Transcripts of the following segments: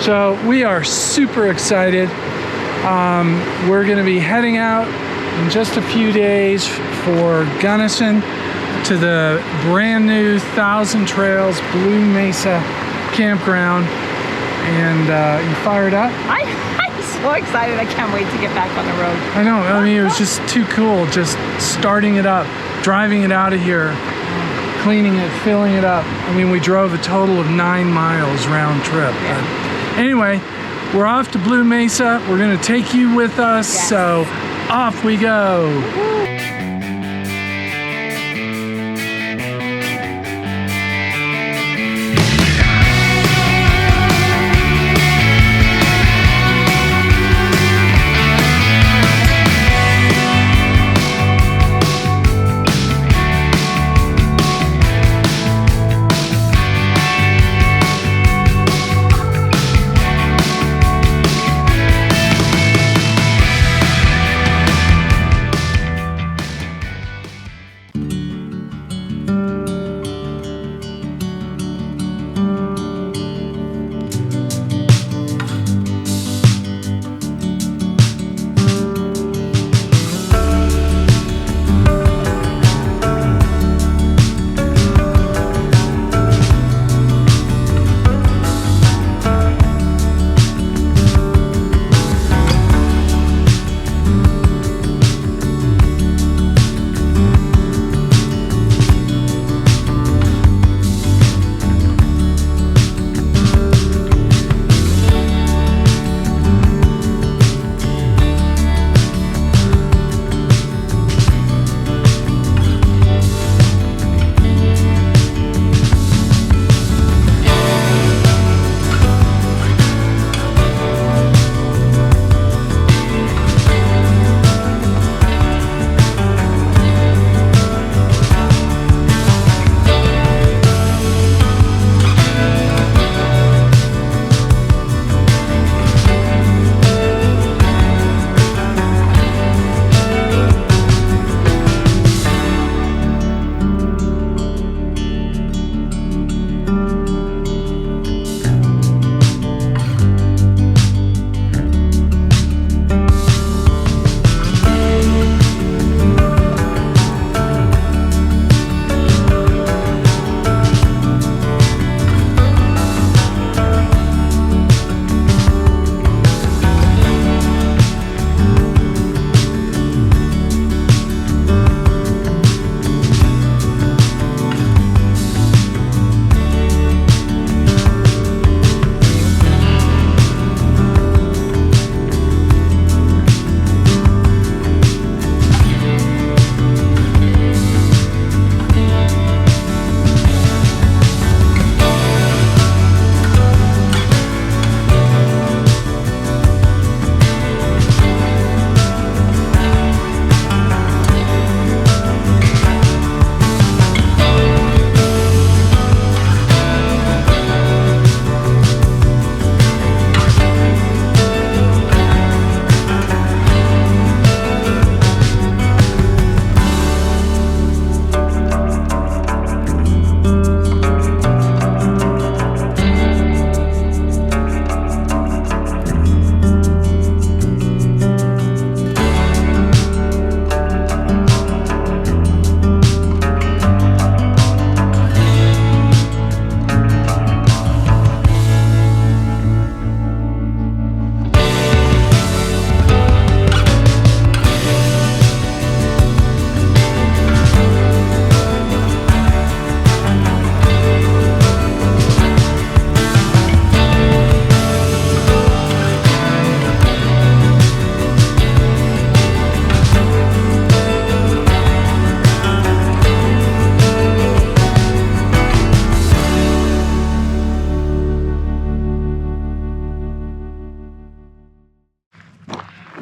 So we are super excited. We're going to be heading out in just a few days for Gunnison to the brand new Thousand Trails Blue Mesa Campground. And you fired up? I'm so excited. I can't wait to get back on the road. I know. I mean, it was just too cool. Just starting it up, driving it out of here, cleaning it, filling it up. I mean, we drove a total of 9 miles round trip. Yeah. But anyway, we're off to Blue Mesa. We're going to take you with us. Yes. So off we go.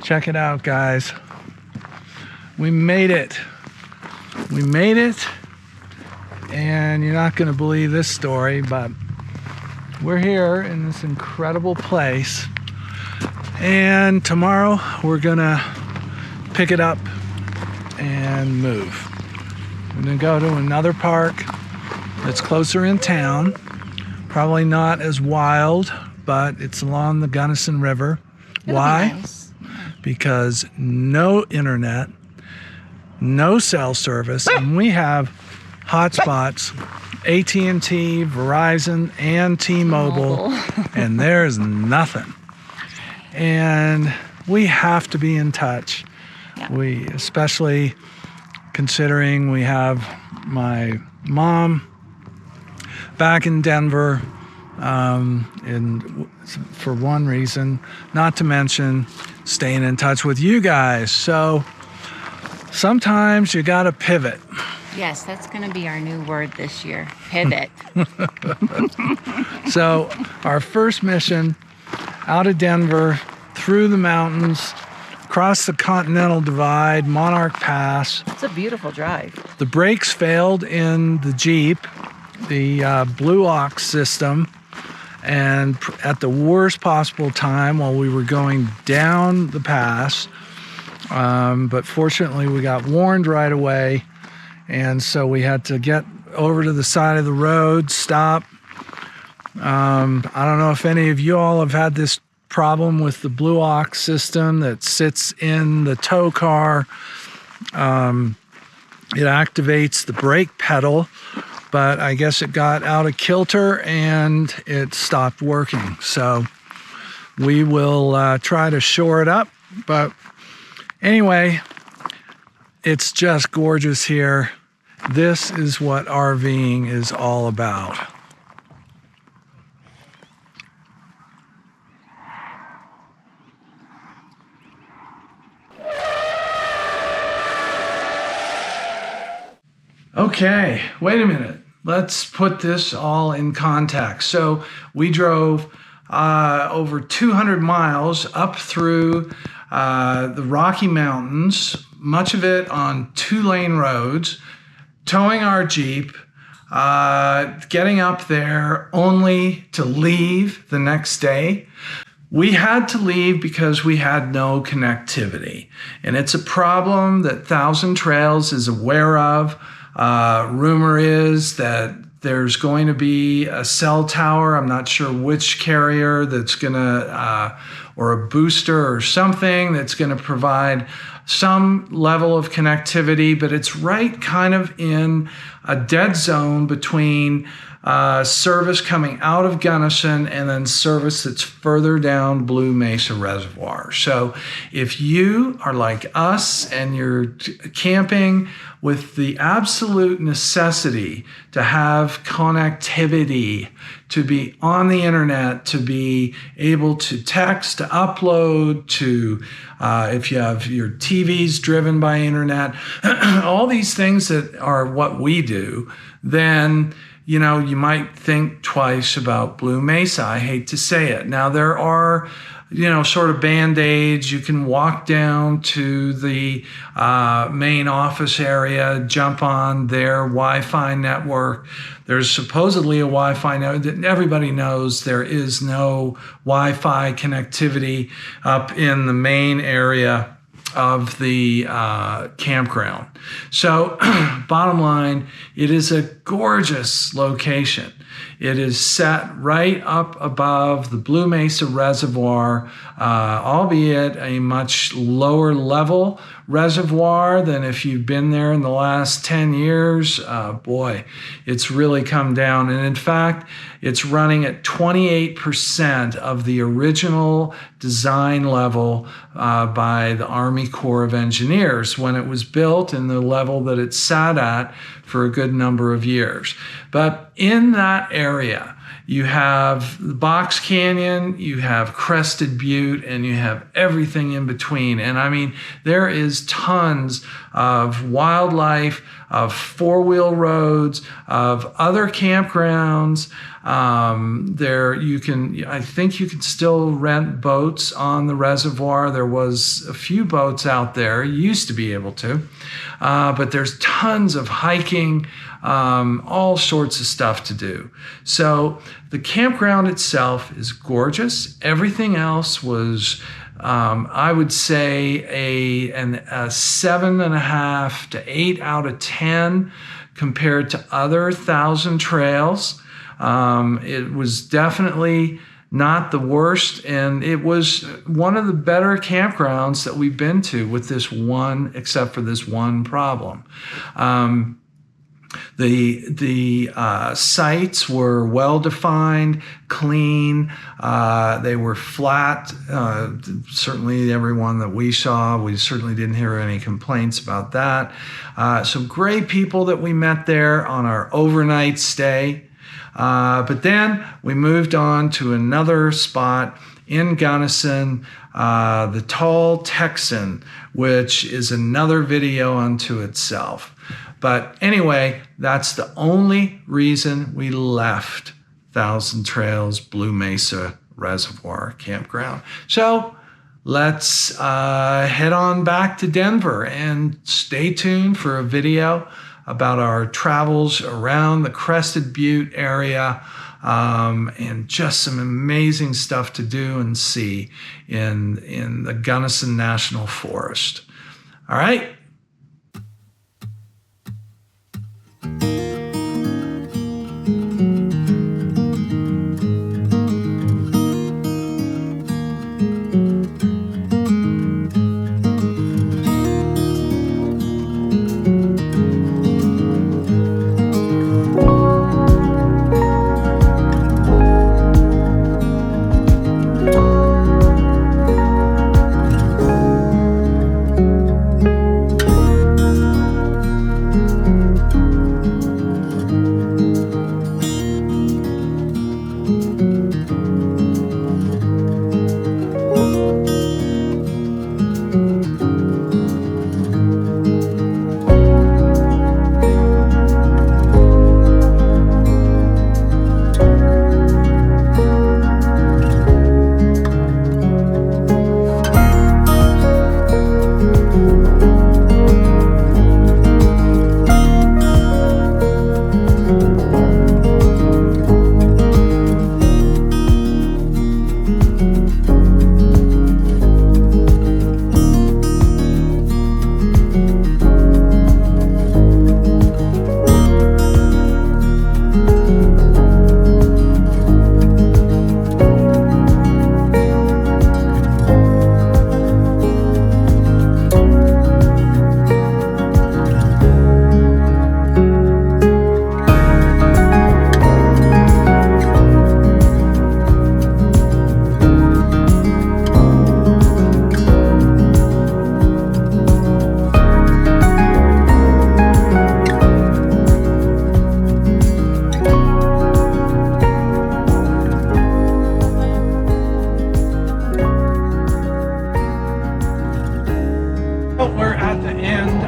Check it out, guys. We made it. We made it. And you're not going to believe this story, but we're here in this incredible place. And tomorrow we're going to pick it up and move. We're going to go to another park that's closer in town. Probably not as wild but it's along the Gunnison River. It'll Why? be nice. Because no internet, no cell service, and we have hotspots, AT&T, Verizon, and T-Mobile, and there's nothing. And we have to be in touch. Yeah. We, especially considering we have my mom back in Denver, and for one reason, not to mention staying in touch with you guys. So sometimes you got to pivot. Yes, that's going to be our new word this year. Pivot. So our first mission out of Denver, through the mountains, across the Continental Divide, Monarch Pass. It's a beautiful drive. The brakes failed in the Jeep, the Blue Ox system, and at the worst possible time while we were going down the pass. But fortunately, we got warned right away, and so we had to get over to the side of the road, stop. I don't know if any of you all have had this problem with the Blue Ox system that sits in the tow car. It activates the brake pedal, but I guess it got out of kilter and it stopped working. So we will try to shore it up. But anyway, it's just gorgeous here. This is what RVing is all about. Okay, wait a minute. Let's put this all in context. So we drove over 200 miles up through the Rocky Mountains, much of it on 2-lane roads, towing our Jeep, getting up there only to leave the next day. We had to leave because we had no connectivity. And it's a problem that Thousand Trails is aware of. Rumor is that there's going to be a cell tower. I'm not sure which carrier that's going to, or a booster or something that's going to provide some level of connectivity, but it's right kind of in a dead zone between service coming out of Gunnison and then service that's further down Blue Mesa Reservoir. So if you are like us and you're camping with the absolute necessity to have connectivity, to be on the internet, to be able to text, to upload, to if you have your TVs driven by internet, all these things that are what we do, then you know, you might think twice about Blue Mesa. I hate to say it. Now, there are, you know, sort of band-aids. You can walk down to the main office area, jump on their Wi-Fi network. There's supposedly a Wi-Fi network. Everybody knows there is no Wi-Fi connectivity up in the main area of the campground. So bottom line, it is a gorgeous location. It is set right up above the Blue Mesa Reservoir, albeit a much lower level reservoir than if you've been there in the last 10 years. Boy, it's really come down. And in fact, it's running at 28% of the original design level by the Army Corps of Engineers when it was built, and the level that it sat at for a good number of years. But in that area, you have the Box Canyon, you have Crested Butte, and you have everything in between. And I mean, there is tons of wildlife, of four-wheel roads, of other campgrounds. I think you can still rent boats on the reservoir. There was a few boats out there, you used to be able to, but there's tons of hiking, all sorts of stuff to do. So the campground itself is gorgeous. Everything else was, I would say, a 7.5 to 8 out of 10 compared to other Thousand Trails. It was definitely not the worst, and it was one of the better campgrounds that we've been to with this one, except for this one problem. The sites were well defined, clean. They were flat. Certainly, everyone that we saw, we certainly didn't hear any complaints about that. Some great people that we met there on our overnight stay. But then we moved on to another spot in Gunnison, the Tall Texan, which is another video unto itself. But anyway, that's the only reason we left Thousand Trails Blue Mesa Reservoir Campground. So let's head on back to Denver and stay tuned for a video about our travels around the Crested Butte area, and just some amazing stuff to do and see in the Gunnison National Forest. All right.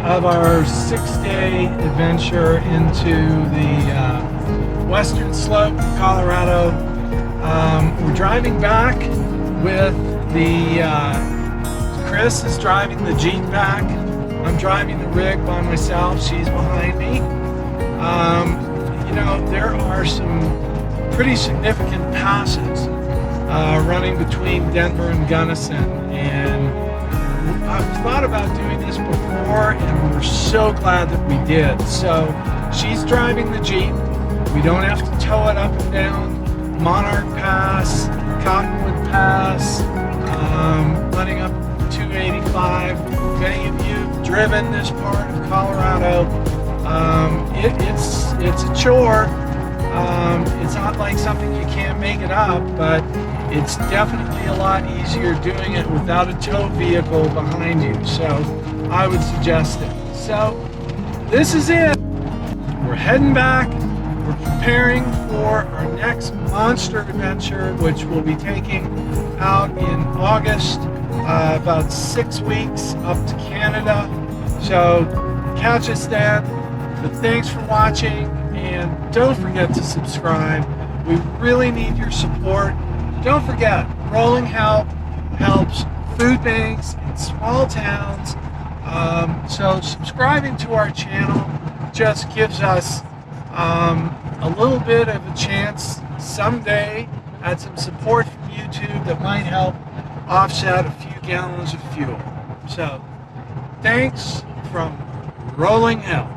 Of our 6-day adventure into the western slope of Colorado. We're driving back with Chris is driving the Jeep back. I'm driving the rig by myself. She's behind me. You know, there are some pretty significant passes running between Denver and Gunnison, and I've thought about doing this before, and we're so glad that we did. So she's driving the Jeep. We don't have to tow it up and down MONARCH Pass, Cottonwood Pass, running up 285. If any of you have driven this part of Colorado, it's a chore. It's not like something you can't make it up, but it's definitely a lot easier doing it without a tow vehicle behind you. So I would suggest it. So this is it. We're heading back. We're preparing for our next monster adventure, which we'll be taking out in August, about 6 weeks up to Canada. So catch us then. But thanks for watching, and don't forget to subscribe. We really need your support. Don't forget, Rolling Help helps food banks in small towns. So subscribing to our channel just gives us a little bit of a chance someday at some support from YouTube that might help offset a few gallons of fuel. So thanks from Rolling Help.